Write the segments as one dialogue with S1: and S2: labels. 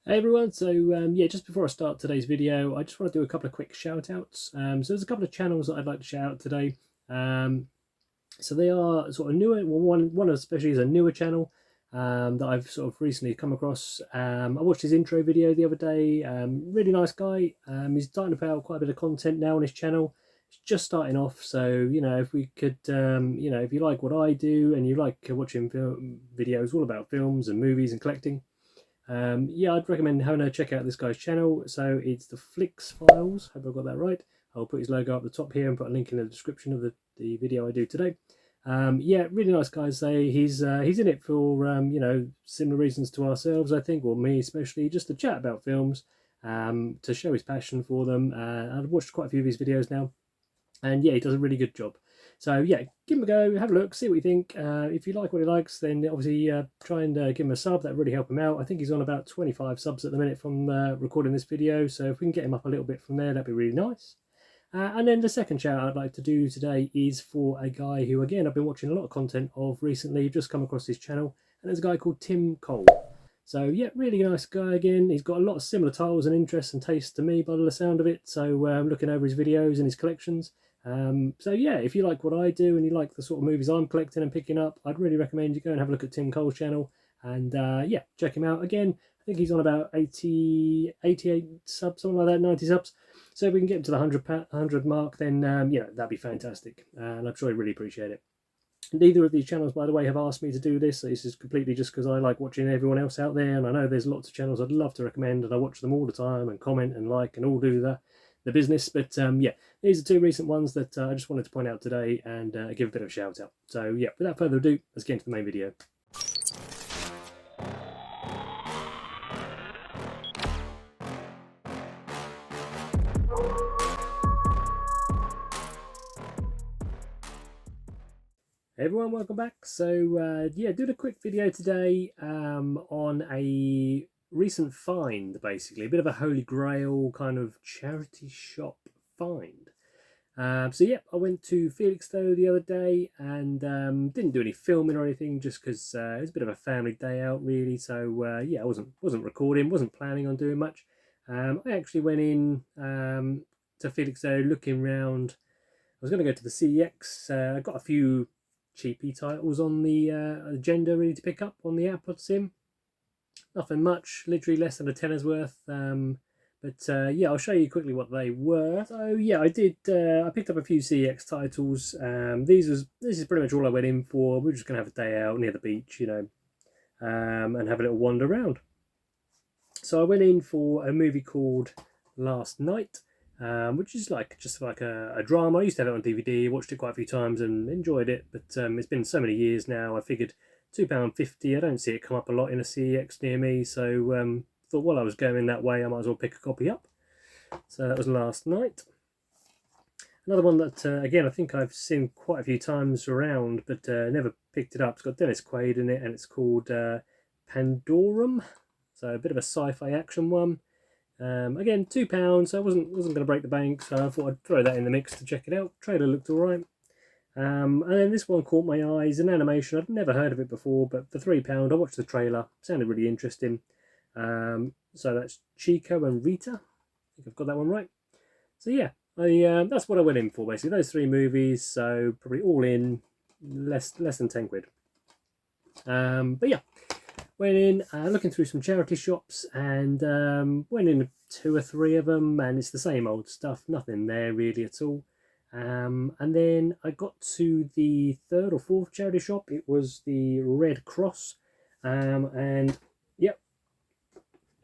S1: Hey everyone, so yeah, just before I start today's video, I just want to do a couple of quick shout outs. So there's a couple of channels that I'd like to shout out today. So they are sort of newer, well, one especially is a newer channel that I've sort of recently come across. I watched his intro video the other day, really nice guy. He's starting to put out quite a bit of content now on his channel. It's just starting off, so if we could, if you like what I do and you like watching film videos all about films and movies and collecting, yeah, I'd recommend having a check out this guy's channel. So it's the Flix Files. Hope I got that right. I'll put his logo up the top here and put a link in the description of the video I do today. Yeah, really nice guy. Say he's in it for similar reasons to ourselves, I think, or me especially, just to chat about films, to show his passion for them. I've watched quite a few of his videos now, and yeah, he does a really good job. So yeah, give him a go, have a look, see what you think. If you like what he likes, then obviously try and give him a sub. That really help him out. I think he's on about 25 subs at the minute from recording this video, so if we can get him up a little bit from there, that'd be really nice. And then the second shout I'd like to do today is for a guy who, again, I've been watching a lot of content of recently, just come across his channel, and there's a guy called Tim Cole. So yeah, really nice guy again. He's got a lot of similar titles and interests and tastes to me by the sound of it. So I'm looking over his videos and his collections. So yeah, if you like what I do and you like the sort of movies I'm collecting and picking up, I'd really recommend you go and have a look at Tim Cole's channel. And yeah, check him out. Again, I think he's on about 88 subs, something like that, 90 subs. So if we can get to the 100 mark, then that'd be fantastic. And I'm sure he'd really appreciate it. Neither of these channels, by the way, have asked me to do this. So this is completely just because I like watching everyone else out there, and I know there's lots of channels I'd love to recommend, and I watch them all the time and comment and like and all do the business. But yeah, these are two recent ones that I just wanted to point out today and give a bit of a shout out. So yeah, without further ado, let's get into the main video. Hey everyone, welcome back. So yeah, doing a quick video today on a recent find, basically a bit of a holy grail kind of charity shop find. So yeah, I went to Felix though the other day and didn't do any filming or anything, just because it was a bit of a family day out really. So yeah, I wasn't recording, wasn't planning on doing much. I actually went in to Felix though, looking around. I was going to go to the CEX. I got a few cheapy titles on the agenda really to pick up on the output sim. Nothing much, literally less than a tenner's worth. But yeah, I'll show you quickly what they were. So yeah, I did. I picked up a few CEX titles. This is pretty much all I went in for. We're just gonna have a day out near the beach, and have a little wander around. So I went in for a movie called Last Night, which is just like a drama. I used to have it on DVD, watched it quite a few times and enjoyed it, but it's been so many years now. I figured £2.50. I don't see it come up a lot in a CEX near me, so thought while I was going that way, I might as well pick a copy up. So that was Last Night. Another one that, again, I think I've seen quite a few times around, but never picked it up. It's got Dennis Quaid in it, and it's called Pandorum. So a bit of a sci-fi action one. Again, £2. So I wasn't going to break the bank, so I thought I'd throw that in the mix to check it out. Trailer looked alright. And then this one caught my eyes. An animation, I'd never heard of it before, but for £3, I watched the trailer. Sounded really interesting. So that's Chico and Rita. I think I've got that one right. So yeah, that's what I went in for basically. Those three movies, so probably all in less than £10. But yeah, went in looking through some charity shops and went in two or three of them, and it's the same old stuff. Nothing there really at all. And then I got to the third or fourth charity shop. It was the Red Cross, and yep,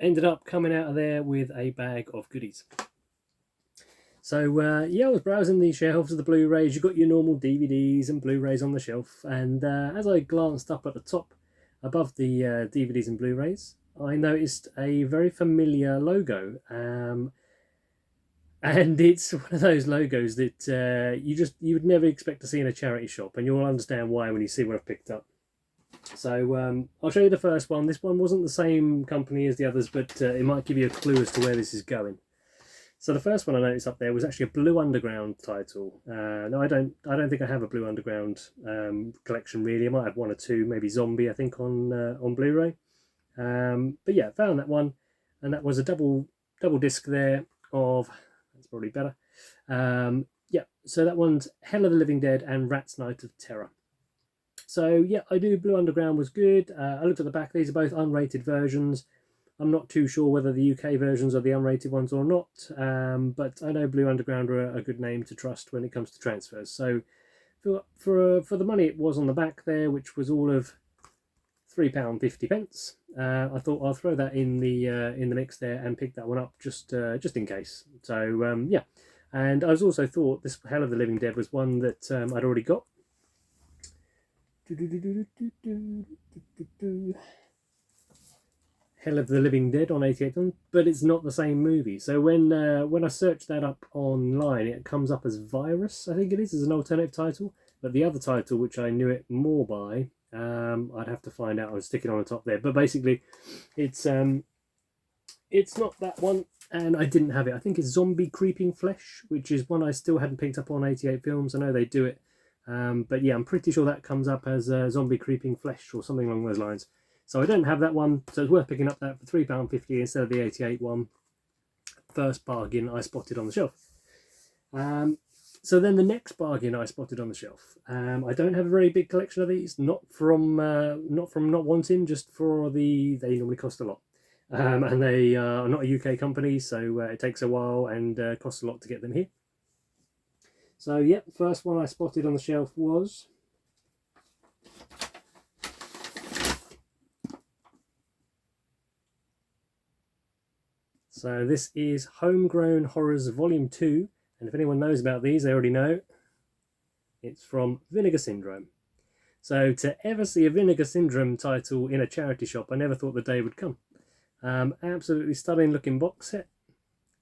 S1: ended up coming out of there with a bag of goodies. So yeah, I was browsing the shelves of the Blu-rays. You've got your normal DVDs and Blu-rays on the shelf, and as I glanced up at the top above the DVDs and Blu-rays, I noticed a very familiar logo. And it's one of those logos that you would never expect to see in a charity shop, and you'll understand why when you see what I've picked up. So I'll show you the first one. This one wasn't the same company as the others, but it might give you a clue as to where this is going. So the first one I noticed up there was actually a Blue Underground title. No, I don't think I have a Blue Underground collection really. I might have one or two, maybe Zombie I think on Blu-ray. But yeah, found that one. and that was a double disc there of, that's probably better. Yeah, so that one's Hell of the Living Dead and Rat's Night of Terror. So yeah, I do. Blue Underground was good. I looked at the back. These are both unrated versions. I'm not too sure whether the UK versions are the unrated ones or not, but I know Blue Underground are a good name to trust when it comes to transfers. So for the money it was on the back there, which was all of £3.50, I thought I'll throw that in the mix there and pick that one up just in case. So yeah, and I was also thought this Hell of the Living Dead was one that I'd already got. Hell of the Living Dead on 88 tons, but it's not the same movie. So when I search that up online, it comes up as Virus, I think it is, as an alternative title. But the other title, which I knew it more by, I'd have to find out. I'll stick it on the top there. But basically, it's not that one, and I didn't have it. I think it's Zombie Creeping Flesh, which is one I still hadn't picked up on 88 Films. I know they do it. But yeah, I'm pretty sure that comes up as Zombie Creeping Flesh or something along those lines. So I don't have that one, so it's worth picking up that for £3.50 instead of the 88 one. First bargain I spotted on the shelf. So then the next bargain I spotted on the shelf. I don't have a very big collection of these, not from not wanting, just for they normally cost a lot. And they are not a UK company, so it takes a while and costs a lot to get them here. So yeah, the first one I spotted on the shelf was so this is Homegrown Horrors Volume 2, and if anyone knows about these, they already know. It's from Vinegar Syndrome. So to ever see a Vinegar Syndrome title in a charity shop, I never thought the day would come. Absolutely stunning looking box set.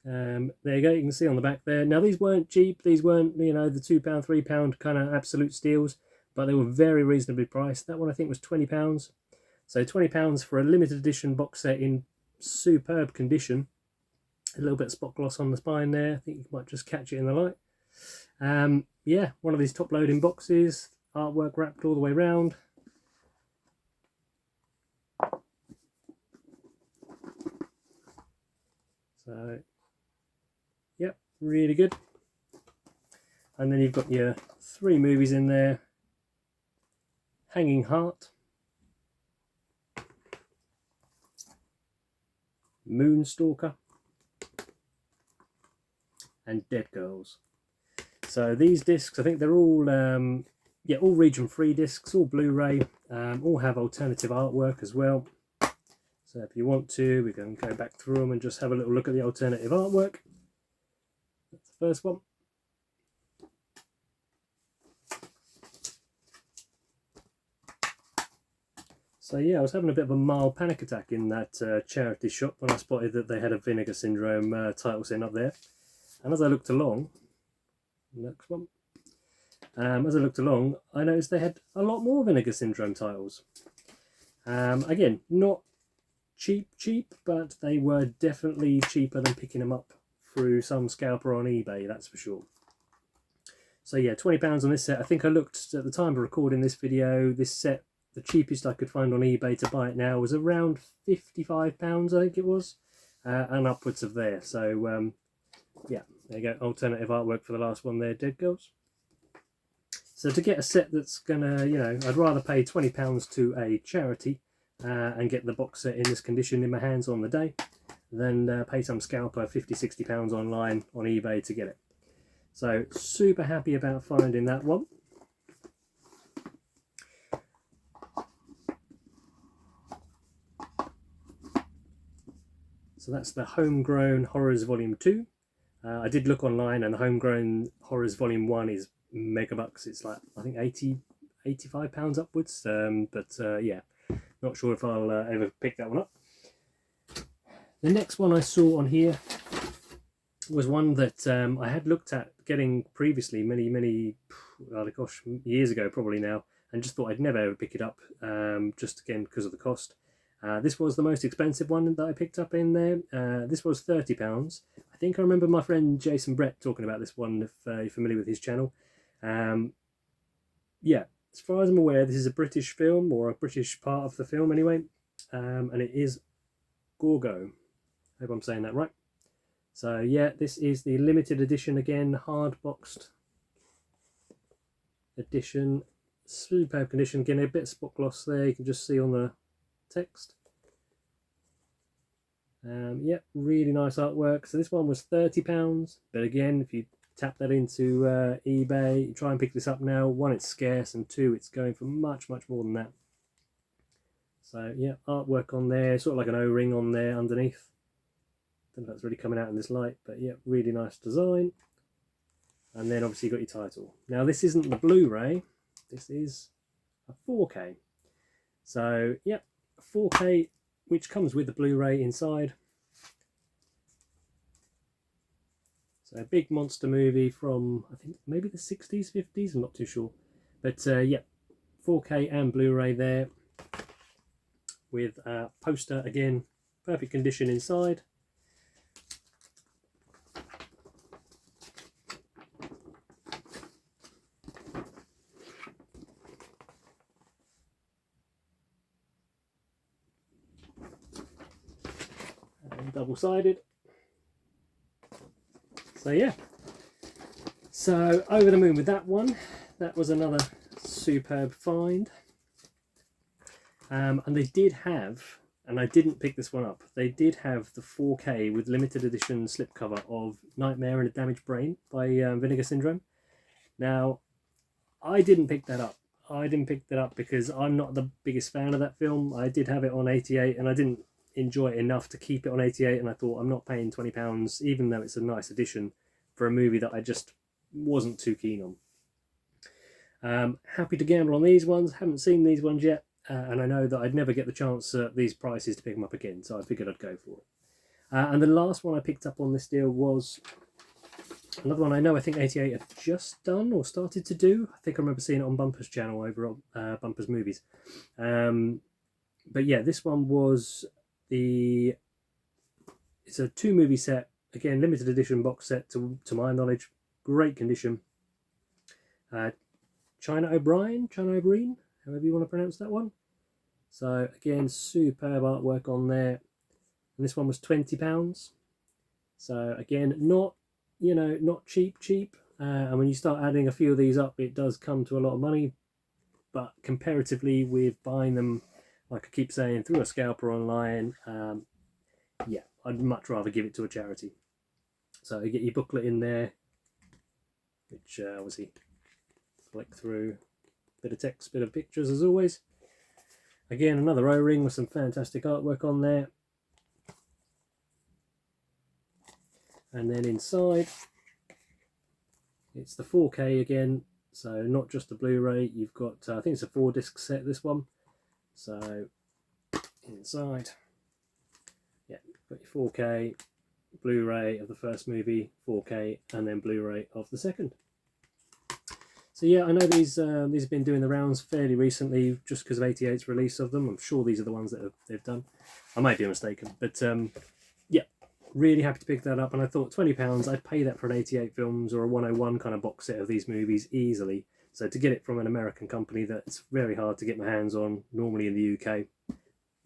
S1: There you go, you can see on the back there. Now these weren't cheap, these weren't, you know, the £2, £3 kind of absolute steals, but they were very reasonably priced. That one I think was £20. So £20 for a limited edition box set in superb condition. A little bit of spot gloss on the spine there. I think you might just catch it in the light. Yeah, one of these top loading boxes, artwork wrapped all the way around. So, yep, really good. And then you've got your 3 movies in there. Hanging Heart, Moonstalker, and Dead Girls. So these discs, I think they're all all region free discs, all Blu-ray, all have alternative artwork as well. So if you want to, we can go back through them and just have a little look at the alternative artwork. That's the first one. So yeah, I was having a bit of a mild panic attack in that charity shop when I spotted that they had a Vinegar Syndrome title set up there. And as I looked along, next one, as I looked along, I noticed they had a lot more Vinegar Syndrome titles. Again, not cheap, but they were definitely cheaper than picking them up through some scalper on eBay, that's for sure. So yeah, £20 on this set. I think I looked at the time of recording this video, this set, the cheapest I could find on eBay to buy it now was around £55, I think it was, and upwards of there. So yeah, there you go, alternative artwork for the last one there, Dead Girls. So to get a set that's gonna, you know, I'd rather pay £20 to a charity and get the box set in this condition in my hands on the day than pay some scalper £50–60 online on eBay to get it. So super happy about finding that one. So that's the Homegrown Horrors Volume 2. I did look online and the Homegrown Horrors Volume 1 is megabucks. It's like, I think £85 upwards. Yeah, not sure if I'll ever pick that one up. The next one I saw on here was one that I had looked at getting previously many oh gosh, years ago probably now, and just thought I'd never ever pick it up, just again because of the cost. This was the most expensive one that I picked up in there. This was £30. I think I remember my friend Jason Brett talking about this one, if you're familiar with his channel. Yeah, as far as I'm aware, this is a British film, or a British part of the film anyway, and it is Gorgo. Hope I'm saying that right. So yeah, this is the limited edition again, hard boxed edition. Superb condition. Again, a bit of spot gloss there, you can just see on the text. Yeah, really nice artwork. So this one was £30, but again, if you tap that into eBay, try and pick this up now. One, it's scarce, and two, it's going for much more than that. So yeah, artwork on there, sort of like an O-ring on there underneath. Don't know if that's really coming out in this light, but yeah, really nice design. And then obviously you got your title. Now this isn't the Blu-ray, this is a 4K. So yeah, 4K, which comes with the Blu-ray inside. So a big monster movie from, I think, maybe the 60s, 50s, I'm not too sure. But yeah, 4K and Blu-ray there. With a poster, again, perfect condition inside. And double-sided. So yeah, so over the moon with that one. That was another superb find. And they did have, and I didn't pick this one up, they did have the 4K with limited edition slipcover of Nightmare and a Damaged Brain by Vinegar Syndrome. Now, I didn't pick that up. I didn't pick that up because I'm not the biggest fan of that film. I did have it on 88 and I didn't enjoy it enough to keep it on 88, and I thought, I'm not paying £20, even though it's a nice edition, for a movie that I just wasn't too keen on. Happy to gamble on these ones. Haven't seen these ones yet. And I know that I'd never get the chance at these prices to pick them up again, so I figured I'd go for it. And the last one I picked up on this deal was another one I know I think 88 have just done or started to do. I think I remember seeing it on Bumper's channel over on Bumper's Movies. But yeah, this one was it's a 2-movie set, again, limited edition box set to my knowledge. Great condition. China O'Brien, however you want to pronounce that one. So again, superb artwork on there. And this one was £20. So again, not, you know, not cheap. And when you start adding a few of these up, it does come to a lot of money. But comparatively with buying them, like I keep saying, through a scalper online, yeah, I'd much rather give it to a charity. So you get your booklet in there, which obviously flick through. Bit of text, bit of pictures as always. Again, another O-ring with some fantastic artwork on there. And then inside, it's the 4K again. So not just the Blu-ray, you've got, I think it's a 4-disc set, this one. So inside, yeah, you've got your 4K, Blu-ray of the first movie, 4K, and then Blu-ray of the second. So yeah, I know these have been doing the rounds fairly recently, just because of 88's release of them. I'm sure these are the ones that they've done. I might be mistaken, but yeah, really happy to pick that up. And I thought £20, I'd pay that for an 88 films or a 101 kind of box set of these movies easily. So to get it from an American company that's very hard to get my hands on, normally in the UK,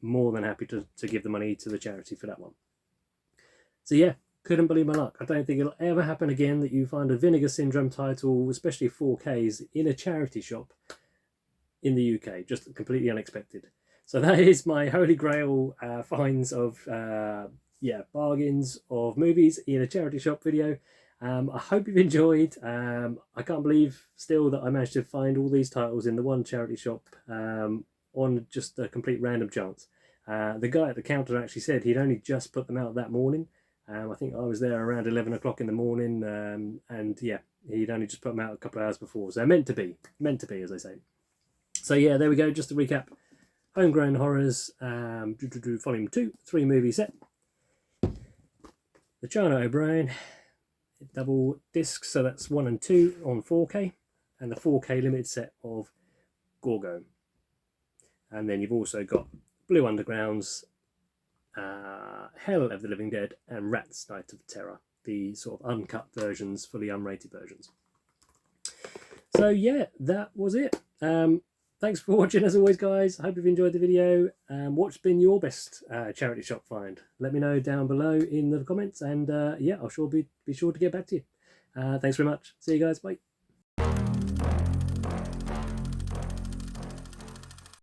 S1: more than happy to give the money to the charity for that one. So yeah, couldn't believe my luck. I don't think it'll ever happen again that you find a Vinegar Syndrome title, especially 4Ks, in a charity shop in the UK. Just completely unexpected. So that is my holy grail finds of, yeah, bargains of movies in a charity shop video. I hope you've enjoyed. I can't believe still that I managed to find all these titles in the one charity shop on just a complete random chance. The guy at the counter actually said he'd only just put them out that morning. I think I was there around 11 o'clock in the morning, and yeah, he'd only just put them out a couple of hours before. So meant to be, as they say. So yeah, there we go. Just to recap, Homegrown Horrors, Volume 2, 3-movie set. The China O'Brien, double discs, so that's 1 and 2 on 4K, and the 4K limited set of Gorgo. And then you've also got Blue Underground's Hell of the Living Dead and Rats Night of Terror, the sort of uncut versions, fully unrated versions. So yeah, that was it. thanks for watching as always, guys. I hope you've enjoyed the video. What's been your best charity shop find? Let me know down below in the comments, and yeah, I'll be sure to get back to you. Thanks very much. See you guys. Bye.